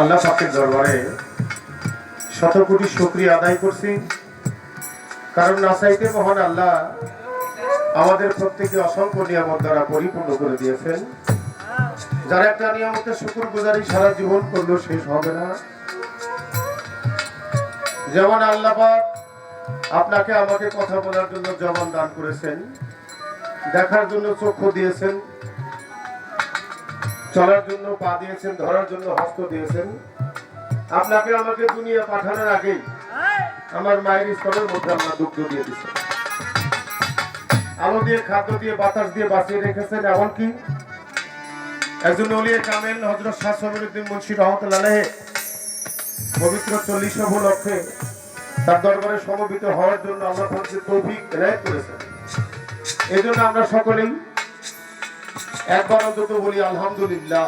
আল্লাহ পাকের দরবারে শত কোটি শুকরিয়া আদায় করছি, কারণ না চাইতে মহান আল্লাহ আমাদের প্রত্যেকে অসংখ্য নিয়ামত দ্বারা পরিপূর্ণ করে দিয়েছেন। যারা একটা নিয়ামতের শুকরগুজারি সারা জীবন করলেও শেষ হবে না। যেমন আল্লাহ পাক আপনাকে আমাকে কথা বলার জন্য জবান দান করেছেন, দেখার জন্য চক্ষু দিয়েছেন, চলার জন্য পা দিয়েছেন, ধরার জন্য হস্ত দিয়েছেন। আপনাকে আমাকে দুনিয়া পাঠানোর আগেই আমার মায়ের স্তরের মধ্যে আমরা দুগ্ধ দিয়ে দিচ্ছেন, আলো দিয়ে, খাদ্য দিয়ে, বাতাস দিয়ে বাঁচিয়ে রেখেছেন। এমনকি একজন ওলিয়ে কামেল হযরত শাহ সমিরউদ্দিন মুন্সি রহমাতুল্লাহ আলাইহি পবিত্র 40 উপলক্ষে তার দরবারে সমবেত হওয়ার জন্য আল্লাহ পাকের তৌফিক এনায়েত করেছেন। এই জন্য আমরা সকলেই একবার অন্তত বলি আলহামদুলিল্লাহ।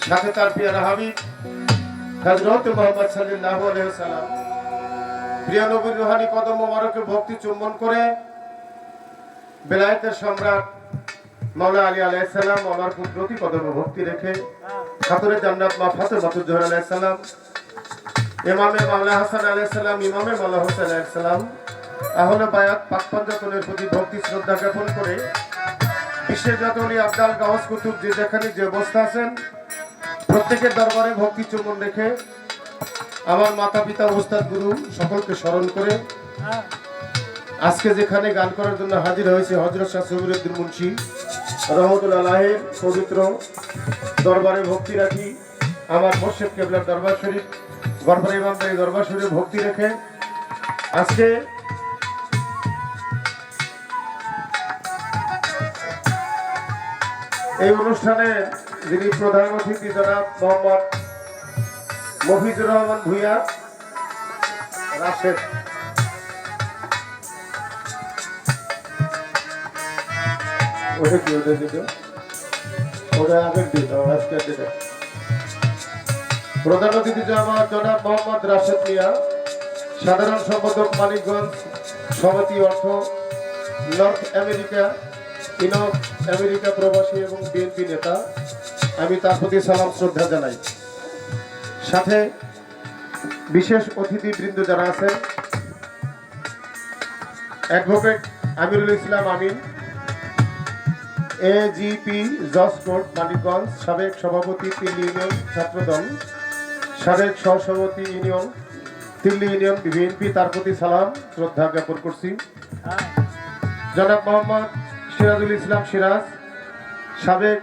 সাথে তার প্রিয় হাবিব হযরত মুহাম্মদ সাল্লাল্লাহু আলাইহি ওয়াসাল্লাম প্রিয় নবীর রূহানি কদম মোবারকে ভক্তি চুম্বন করে বেলায়েতের সম্রাট মাওলা আলী আলাইহিস সালাম ওনার কুদরতি কদমে ভক্তি রেখে খাতুনে জান্নাত মা ফাতেমাতুজ জোহরা আলাইহিস সালাম, ইমামে মাওলা হাসান আলাইহিস সালাম, ইমামে মাওলা হোসেন আলাইহিস সালাম, আহলে বায়াত পাক পাঞ্জাতনের প্রতি ভক্তি শ্রদ্ধা জ্ঞাপন করে বিশ্বের যত ওলি আব্দাল গাউস কুতুব যে যেখানে যে অবস্থা আছেন প্রত্যেকের দরবারে ভক্তি চুম্বন রেখে আমার মাতা পিতা ওস্তাদ গুরু সকলকে স্মরণ করে আজকে যেখানে গান করার জন্য হাজির হয়েছে হযরত শাহ সমিরউদ্দিন মুন্সি রহমাতুল্লাহ আলাইহির পবিত্র দরবারে ভক্তি রাখি। আমার মুর্শিদ কেবলার দরবার শরীফ গড়পাড়া ইমামবাড়ি দরবার শরীফে ভক্তি রেখে আজকে এই অনুষ্ঠানে যিনি প্রধান অতিথি জনাব মোহাম্মদ মফিজুর রহমান ভূঁইয়া রাশেদ, ওটা কি ওটা দিত, ওটা আগের দিত, আজকের দিত। প্রধান অতিথি জনাব মোহাম্মদ রাশেদ মিয়া, সাধারণ সম্পাদক মানিকগঞ্জ সমিতি অর্থ, নর্থ আমেরিকা, ইনক আমেরিকা প্রবাসী এবং বিএনপি নেতা। আমি তার প্রতি সালাম শ্রদ্ধা জানাই। সাথে বিশেষ অতিথিবৃন্দ যারা আছেন, অ্যাডভোকেট আমিরুল ইসলাম আমিন, এজিপি জজ কোর্ট মানিকগঞ্জ, সাবেক সভাপতি তিল্লি ইউনিয়ন ছাত্রদল, সাবেক সহসভাপতি ইউনিয়ন তিল্লি ইউনিয়ন বিএনপি, তার প্রতি সালাম শ্রদ্ধা জ্ঞাপন করছি। জনাব মোহাম্মদ সিরাজুল ইসলাম সিরাজ, সাবেক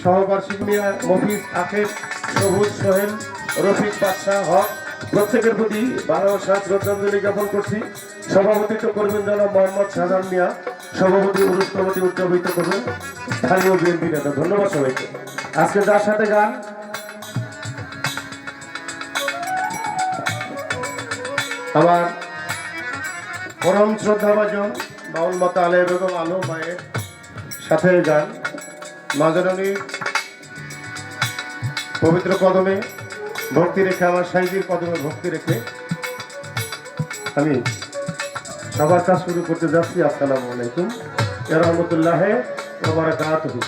সহবার্ষিক মিয়া মফিজ আখের, সবুজ সোহেল, রফিক বাদশাহ হক, প্রত্যেকের প্রতি ভালোবাসা শ্রদ্ধাঞ্জলি জ্ঞাপন করছি। সভাপতিত্ব করবেন জনাব মোহাম্মদ শাহজাহান মিয়া, সভাপতি উরুস কমিটি উদযাপিত করবেন স্থানীয় বিএনপি নেতা। ধন্যবাদ সবাইকে। আজকে যার সাথে গান আমার পরম শ্রদ্ধাভাজন বাউল মাতা আলেয়া বেগম আলো মায়ের সাথে গান, মা জননীর পবিত্র কদমে ভক্তি রেখে, আমার সাইজির কদমে ভক্তি রেখে আমি সবার কাজ শুরু করতে যাচ্ছি। আসসালামু আলাইকুম ওয়া রাহমাতুল্লাহি ওয়া বারাকাতুহু।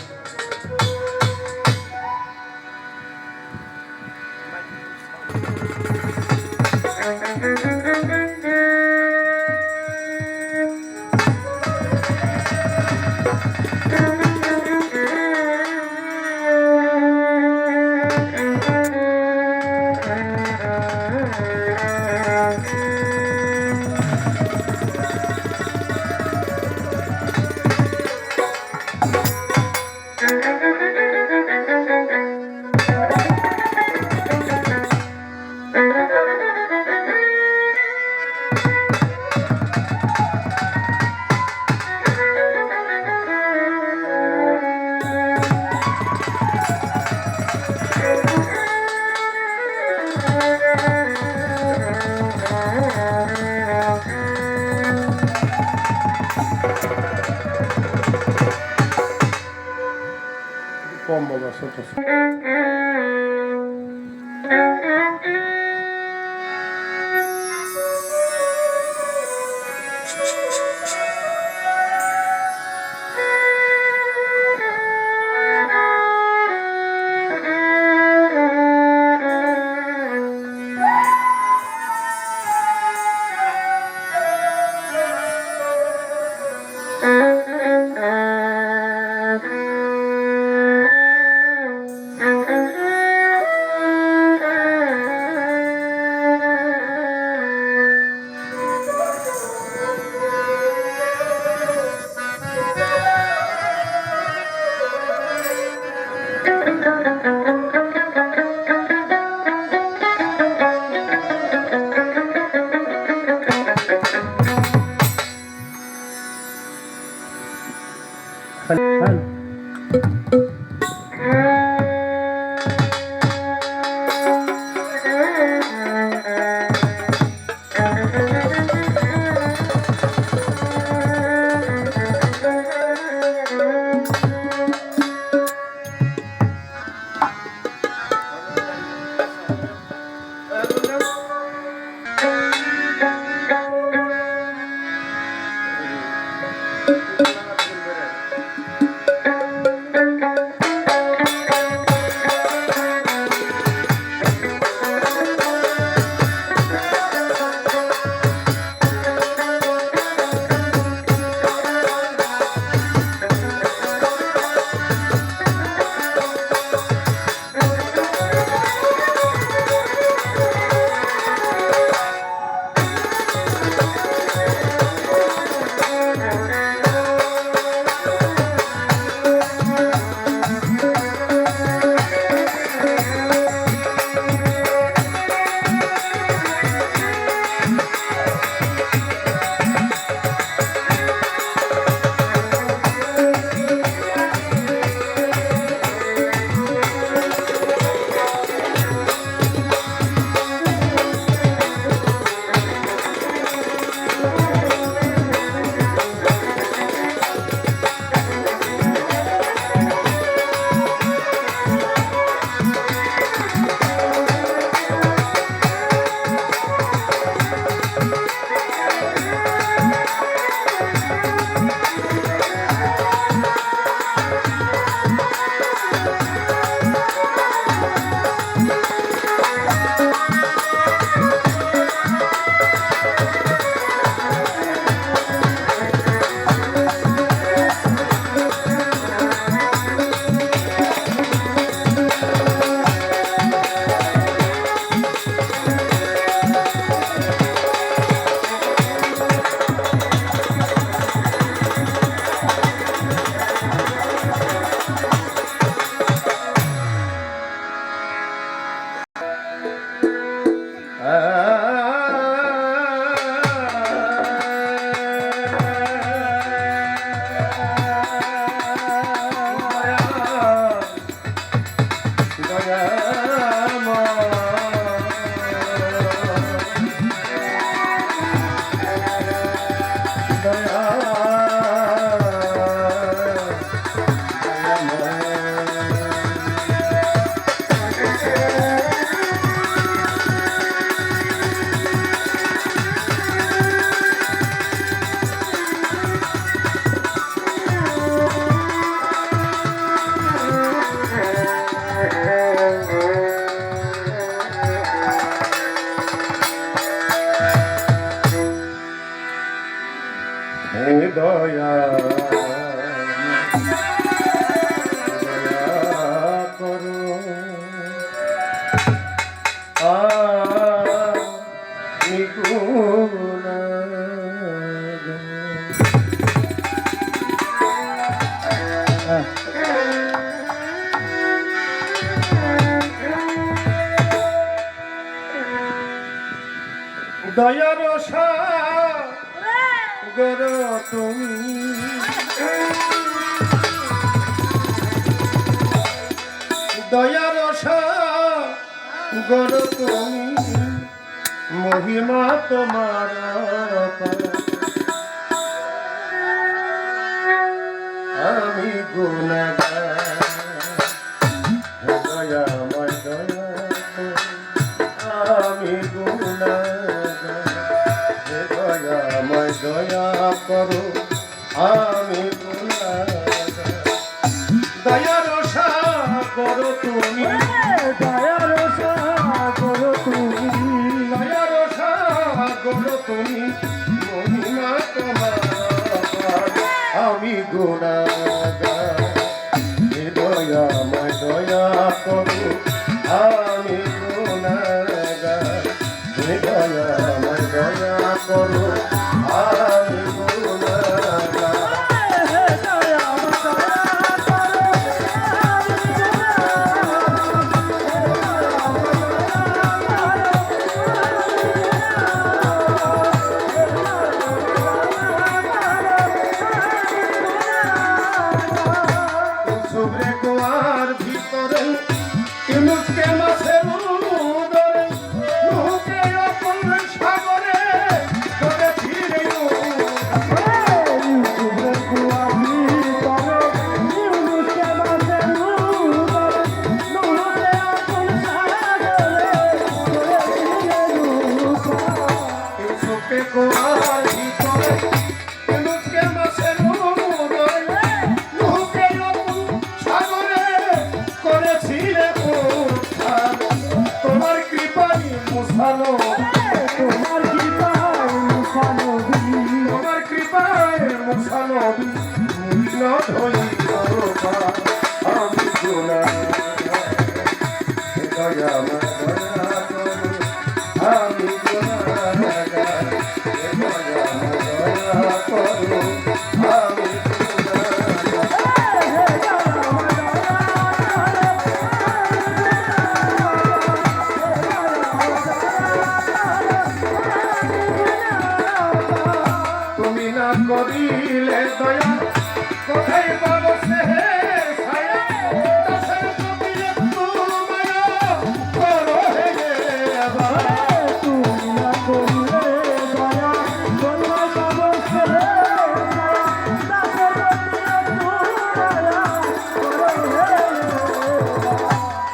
কম বাবা ছোট দয়া করো আমি দয়ার সাগর তুমি দয়ার সাগর তুমি মহিমা তোমার আমি গুণগার দয়াময় দয়া আমি গুণগার দয়াময় দয়া করো আমি গুণগার দয়ার সাগর তুমি দয়ার সাগর তুমি দয়ার সাগর তুমি মহিমা তোমার আমি গুণগার দয়াময় দয়া করো আমি গুণগার দয়াময় দয়া করো আমি সুবরে কুয়ার ভিতরে ইউনুসকে মাছের উদরে নুহকে অপন সাগরে করেছিলে সুবরে কুয়ার ভিতরে ইউনুসকে মাছের উদরে নুহকে অপন সাগরে করেছিলে সুবরে কুয়ার ভিতরে ইউনুসকে মাছের উদরে নুহকে অপন সাগরে করেছিলে তোমার কৃপায় মুসানো তোমার কৃপায় মুসানবী তোমার কৃপায় মুসানো নীল ধৈর্য আমি গুণা দয়া আমি গুণাগার দয়া করো আমি তুমি না করিলে দয়া কোথায় পাবো সে ছায়া দাসের প্রতি একটু মায়া করো হে এবার তুমি না করলে দয়া কোথায় পাবো সে দাসের প্রতি একটু দয়া করো হে।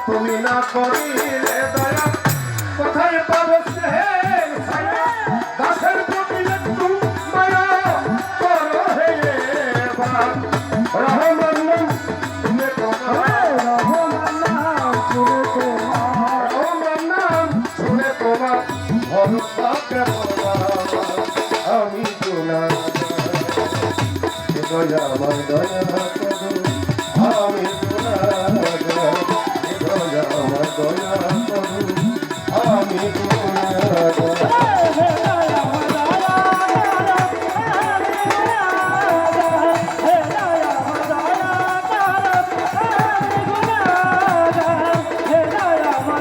তুমি না করিলে দয়া কোথায় পাবো সে ছায়া দাসের প্রতি একটু মায়া করো হে এবার রহমান তুমি তোমার রহমান নাম শুনে তোমার রহমান নাম শুনে তোমার ভরসা আমি গুণা দয়া আমার দয়া